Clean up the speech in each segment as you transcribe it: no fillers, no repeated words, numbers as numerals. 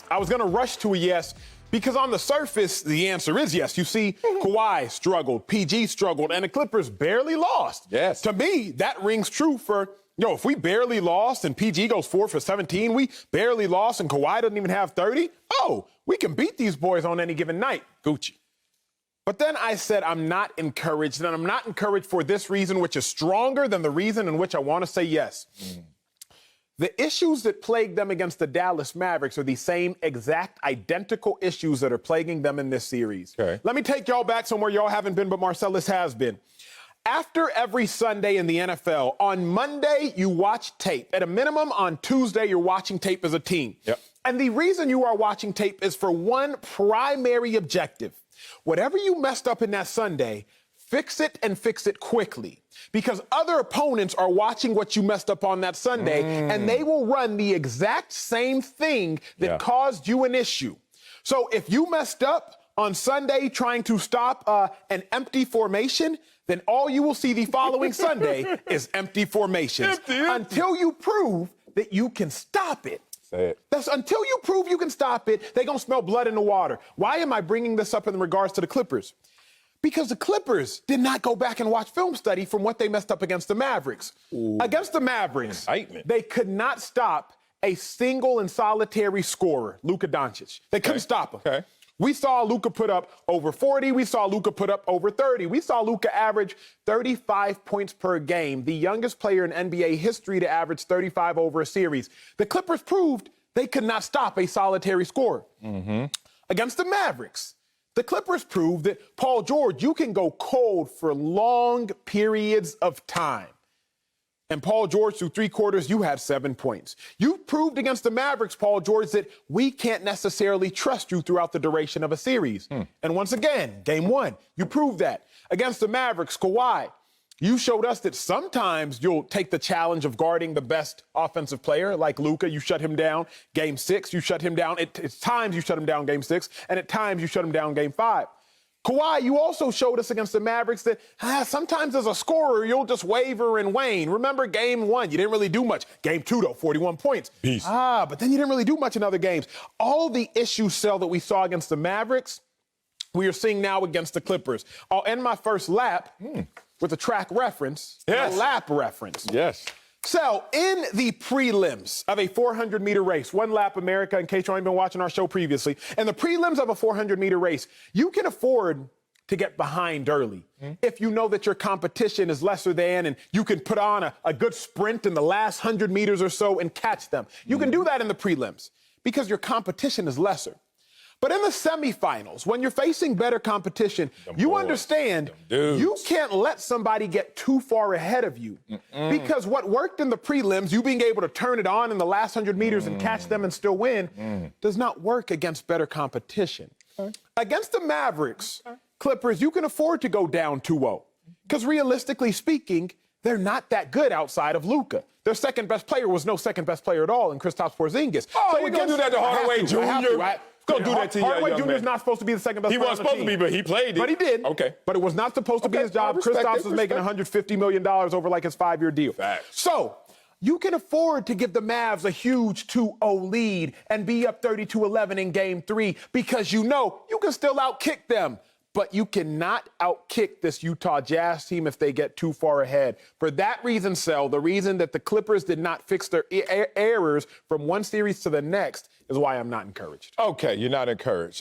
I was going to rush to a yes because on the surface, the answer is yes. You see, Kawhi struggled, PG struggled, and the Clippers barely lost. Yes. To me, that rings true for, if we barely lost and PG goes 4 for 17, we barely lost and Kawhi doesn't even have 30, we can beat these boys on any given night. Gucci. But then I said I'm not encouraged, and I'm not encouraged for this reason, which is stronger than the reason in which I want to say yes. The issues that plague them against the Dallas Mavericks are the same exact identical issues that are plaguing them in this series. Okay. Let me take y'all back somewhere y'all haven't been, but Marcellus has been. After every Sunday in the NFL, on Monday, you watch tape. At a minimum, on Tuesday, you're watching tape as a team. Yep. And the reason you are watching tape is for one primary objective. Whatever you messed up in that Sunday, fix it and fix it quickly. Because other opponents are watching what you messed up on that Sunday, and they will run the exact same thing that caused you an issue. So if you messed up on Sunday trying to stop an empty formation, then all you will see the following Sunday is empty formations. Until you prove that you can stop it. Say it. That's until you prove you can stop it, they're going to smell blood in the water. Why am I bringing this up in regards to the Clippers? Because the Clippers did not go back and watch film study from what they messed up against the Mavericks. Against the Mavericks, Excitement. They could not stop a single and solitary scorer, Luka Doncic. They couldn't stop him. Okay. We saw Luka put up over 40. We saw Luka put up over 30. We saw Luka average 35 points per game, the youngest player in NBA history to average 35 over a series. The Clippers proved they could not stop a solitary scorer. Against the Mavericks, the Clippers proved that, Paul George, you can go cold for long periods of time. And Paul George, through 3 quarters, you had 7 points. You proved against the Mavericks, Paul George, that we can't necessarily trust you throughout the duration of a series. And once again, game 1, you proved that. Against the Mavericks, Kawhi, you showed us that sometimes you'll take the challenge of guarding the best offensive player, like Luka. You shut him down. Game 6, you shut him down. At times you shut him down game 6, and at times you shut him down game 5. Kawhi, you also showed us against the Mavericks that sometimes as a scorer, you'll just waver and wane. Remember game 1, you didn't really do much. Game 2, though, 41 points. Beast. But then you didn't really do much in other games. All the issues, Sel, that we saw against the Mavericks, we are seeing now against the Clippers. I'll end my first lap with a track reference, a lap reference. Yes. So, in the prelims of a 400-meter race, One Lap America, in case you haven't been watching our show previously, in the prelims of a 400-meter race, you can afford to get behind early if you know that your competition is lesser than and you can put on a good sprint in the last 100 meters or so and catch them. You can do that in the prelims because your competition is lesser. But in the semifinals, when you're facing better competition, you understand you can't let somebody get too far ahead of you. Because what worked in the prelims, you being able to turn it on in the last 100 meters and catch them and still win, does not work against better competition. Against the Mavericks, Clippers, you can afford to go down 2-0. Because realistically speaking, they're not that good outside of Luka. Their second best player was no second best player at all in Kristaps Porzingis. So you're going to do that to Hardaway Jr.? Go do that to Hardaway young Jr. man. is not supposed to be the second best player on the He wasn't supposed to be, but he played it. But he did. Okay. But it was not supposed to be his job. Kristaps was making $150 million over like his 5-year deal. Facts. So you can afford to give the Mavs a huge 2-0 lead and be up 32-11 in game 3 because you know you can still outkick them. But you cannot outkick this Utah Jazz team if they get too far ahead. For that reason, Sel, the reason that the Clippers did not fix their errors from one series to the next is why I'm not encouraged. Okay, you're not encouraged.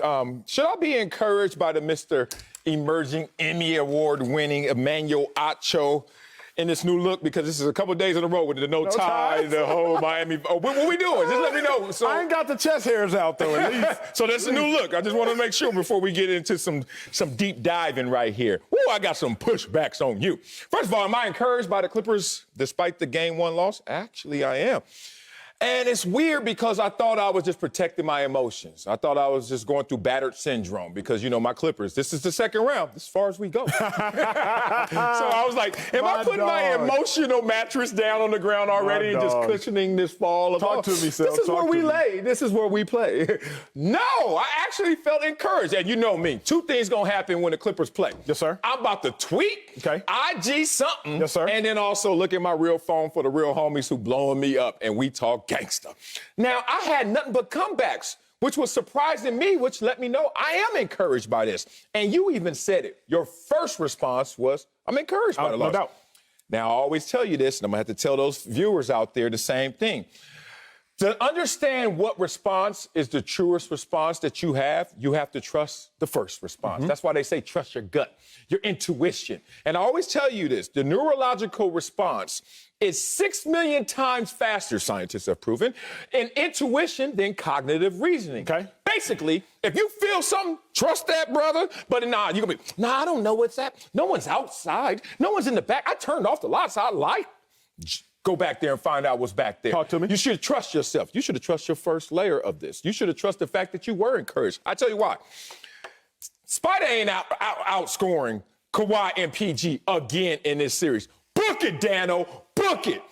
Should I be encouraged by the Mr. Emerging Emmy Award-winning Emmanuel Acho in this new look? Because this is a couple of days in a row with the no tie, the whole Miami. What we doing? Just let me know. So, I ain't got the chest hairs out, though, at least. So that's a new look. I just want to make sure before we get into some deep diving right here. Woo, I got some pushbacks on you. First of all, am I encouraged by the Clippers despite the game 1 loss? Actually, I am. And it's weird because I thought I was just protecting my emotions. I thought I was just going through battered syndrome because, you know, my Clippers, this is the second round, as far as we go. So I was like, am I putting my emotional mattress down on the ground already and just cushioning this fall? Talk to me, Sel. This is where we lay. This is where we play. No, I actually felt encouraged. And you know me, 2 things going to happen when the Clippers play. Yes, sir. I'm about to tweet, IG something. Yes, sir. And then also look at my real phone for the real homies who blowing me up, and we talk gangster. Now, I had nothing but comebacks which was surprising me, which let me know I am encouraged by this. And you even said it. Your first response was, I'm encouraged by the loss. No doubt. Now, I always tell you this, and I'm going to have to tell those viewers out there the same thing. To understand what response is the truest response that you have to trust the first response. That's why they say trust your gut, your intuition. And I always tell you this, the neurological response is 6 million times faster, scientists have proven, in intuition than cognitive reasoning. Okay. Basically, if you feel something, trust that, brother. But nah, you're going to be, I don't know what's that. No one's outside. No one's in the back. I turned off the lights. I like. Go back there and find out what's back there. Talk to me. You should trust yourself. You should have trusted your first layer of this. You should have trusted the fact that you were encouraged. I tell you why. Spider ain't outscoring Kawhi and PG again in this series. Book it, Dano. Book it.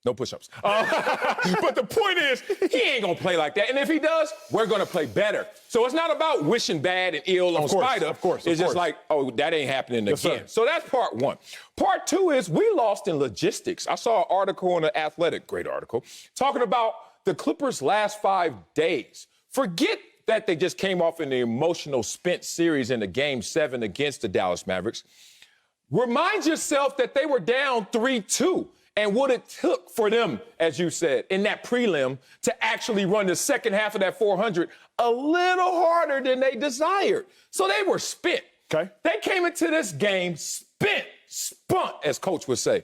No push-ups. But the point is, he ain't going to play like that. And if he does, we're going to play better. So it's not about wishing bad and ill on Spider. Of course. It's just like, oh, that ain't happening again. Sir. So that's part one. Part two is we lost in logistics. I saw an article in The Athletic, great article, talking about the Clippers' last 5 days. Forget that they just came off in the emotional spent series in the Game 7 against the Dallas Mavericks. Remind yourself that they were down 3-2. And what it took for them, as you said, in that prelim, to actually run the second half of that 400 a little harder than they desired. So they were spent. Okay. They came into this game spun, as Coach would say,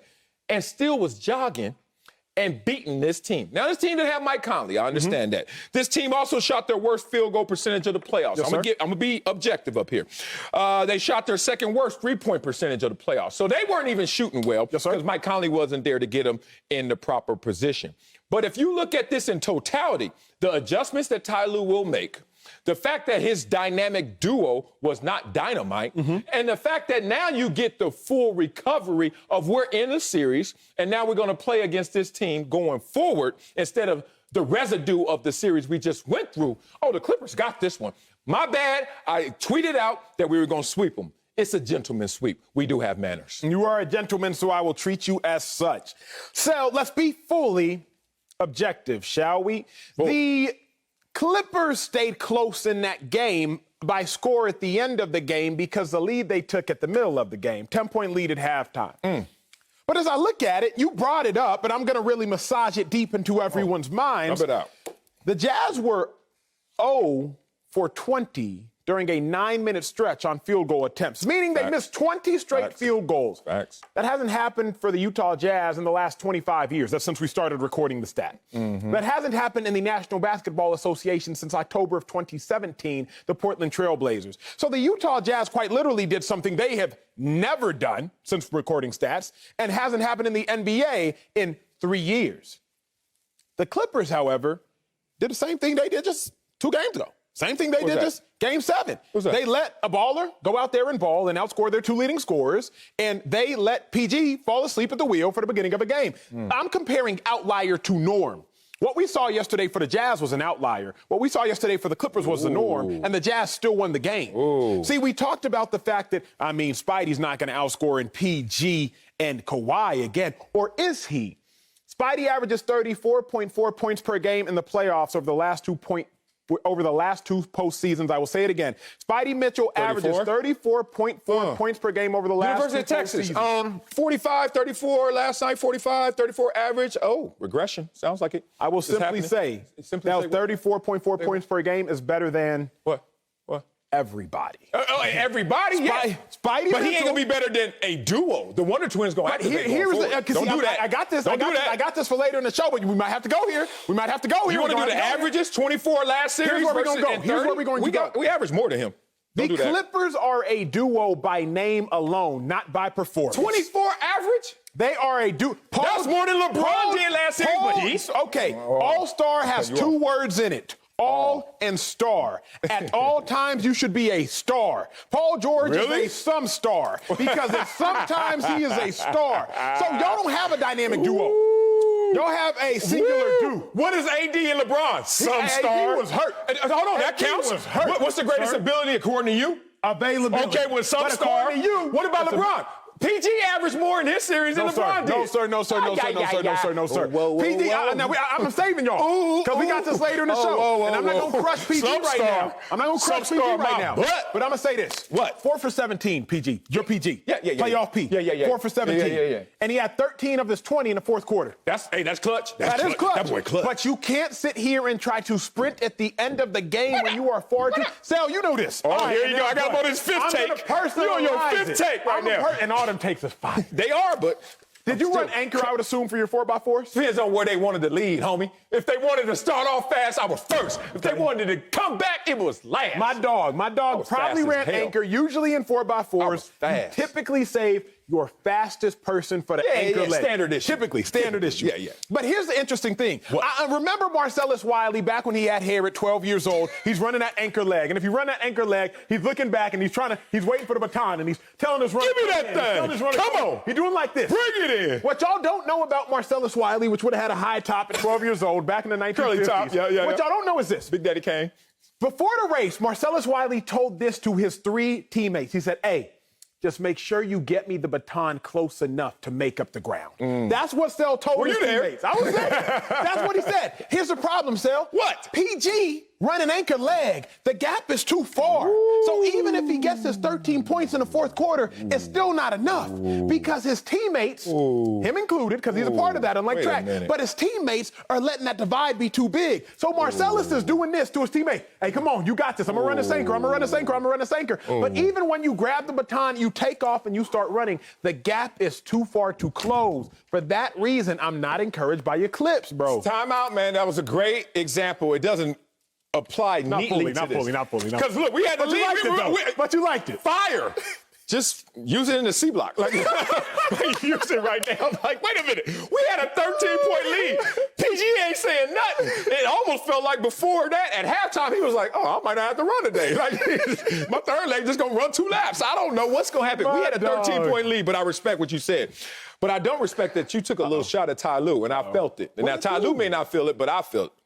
and still was jogging and beating this team. Now, this team didn't have Mike Conley. I understand that. This team also shot their worst field goal percentage of the playoffs. Yes, I'm going to be objective up here. They shot their second worst three-point percentage of the playoffs. So they weren't even shooting well because Mike Conley wasn't there to get them in the proper position. But if you look at this in totality, the adjustments that Ty Lue will make, the fact that his dynamic duo was not dynamite, and the fact that now you get the full recovery of we're in a series, and now we're going to play against this team going forward instead of the residue of the series we just went through. Oh, the Clippers got this one. My bad. I tweeted out that we were going to sweep them. It's a gentleman's sweep. We do have manners. You are a gentleman, so I will treat you as such. So let's be fully objective, shall we? Boom. The Clippers stayed close in that game by score at the end of the game because the lead they took at the middle of the game, 10-point lead at halftime. But as I look at it, you brought it up, and I'm going to really massage it deep into everyone's minds. Dump it out. The Jazz were 0 for 20 during a 9-minute stretch on field goal attempts, meaning they missed 20 straight field goals. Facts. That hasn't happened for the Utah Jazz in the last 25 years. That's since we started recording the stat. That hasn't happened in the National Basketball Association since October of 2017, the Portland Trail Blazers. So the Utah Jazz quite literally did something they have never done since recording stats and hasn't happened in the NBA in 3 years. The Clippers, however, did the same thing they did just 2 games ago. Same thing they did just Game 7. They let a baller go out there and ball and outscore their 2 leading scorers, and they let PG fall asleep at the wheel for the beginning of a game. I'm comparing outlier to norm. What we saw yesterday for the Jazz was an outlier. What we saw yesterday for the Clippers was the norm, and the Jazz still won the game. See, we talked about the fact that, Spidey's not going to outscore in PG and Kawhi again, or is he? Spidey averages 34.4 points per game in the playoffs over the last 2 postseasons. I will say it again. Spidey Mitchell averages 34.4 points per game over the last University of Texas. 45, 34 last night, 45, 34 average. Oh, regression. Sounds like it. I will simply say that 34.4 points per game is better than what? Everybody. Everybody? Yeah. Spidey but he ain't going to be better than a duo. The Wonder Twins going to activate. Don't do that. I got this. I got this for later in the show, but we might have to go here. You want to do the averages? 24 last series? Here's where we're going to go. Here's where we're going to go. We average more than him. The Clippers are a duo by name alone, not by performance. 24 average? They are a duo. That's more than LeBron did last series. Okay, All-Star has 2 words in it. All and star. At all times, you should be a star. Paul George is a some star because sometimes he is a star. So y'all don't have a dynamic duo. Y'all have a singular duo. What is AD and LeBron? Some star. AD was hurt. Hold on, that counts. What's the greatest ability according to you? Availability. Okay, with some star. To you, what about LeBron? PG averaged more in his series than LeBron did. No, sir. Whoa, I'm saving y'all because we got this later in the show. And I'm not going to crush PG right now. I'm not going to crush PG right now. But I'm going to say this. What? 4 for 17, PG. You're PG. Yeah. Playoff P. Yeah. 4 for 17. Yeah. And he had 13 of his 20 in the fourth quarter. That's clutch. That is clutch. That boy clutch. But you can't sit here and try to sprint at the end of the game when you are far too. Sal, you know this. Oh, here you go. I got him on his fifth take. You're on your fifth take right now. And all them takes is fine. They are, but did you run anchor, I would assume, for your 4x4s? Depends on where they wanted to lead, homie. If they wanted to start off fast, I was first. If they wanted to come back, it was last. My dog probably ran anchor, usually in 4x4s. You typically save your fastest person for the anchor leg. Standard issue. Typically, standard issue. Yeah. But here's the interesting thing. I remember Marcellus Wiley back when he had hair at 12 years old. He's running that anchor leg. And if you run that anchor leg, he's looking back and he's waiting for the baton and he's telling his runner. Give me that thing. Come on. He's doing like this. Bring it in. What y'all don't know about Marcellus Wiley, which would have had a high top at 12 years old back in the 1950s. Curly top. Yeah. What y'all don't know is this. Big Daddy Kane. Before the race, Marcellus Wiley told this to his 3 teammates. He said, hey, just make sure you get me the baton close enough to make up the ground. That's what Sel told his teammates. I was there. That's what he said. Here's the problem, Sel. What? PG run an anchor leg. The gap is too far. So even if he gets his 13 points in the fourth quarter, it's still not enough because his teammates, him included, because he's a part of that, unlike track, but his teammates are letting that divide be too big. So Marcellus is doing this to his teammate. Hey, come on, you got this. I'm going to run this anchor. I'm going to run this anchor. I'm going to run this anchor. But even when you grab the baton, you take off and you start running, the gap is too far to close. For that reason, I'm not encouraged by your clips, bro. Time out, man. That was a great example. It doesn't apply neatly to this. Not fully. Because look, we had to leave. But you liked it. Fire. Just use it in the C block. Like, use it right now. Like, wait a minute. We had a 13-point lead. PG ain't saying nothing. It almost felt like before that, at halftime, he was like, oh, I might not have to run today. Like, my third leg just going to run 2 laps. I don't know what's going to happen. We had a 13-point lead, but I respect what you said. But I don't respect that you took a little shot at Ty Lue, and I felt it. And now Ty Lue may not feel it, but I felt it.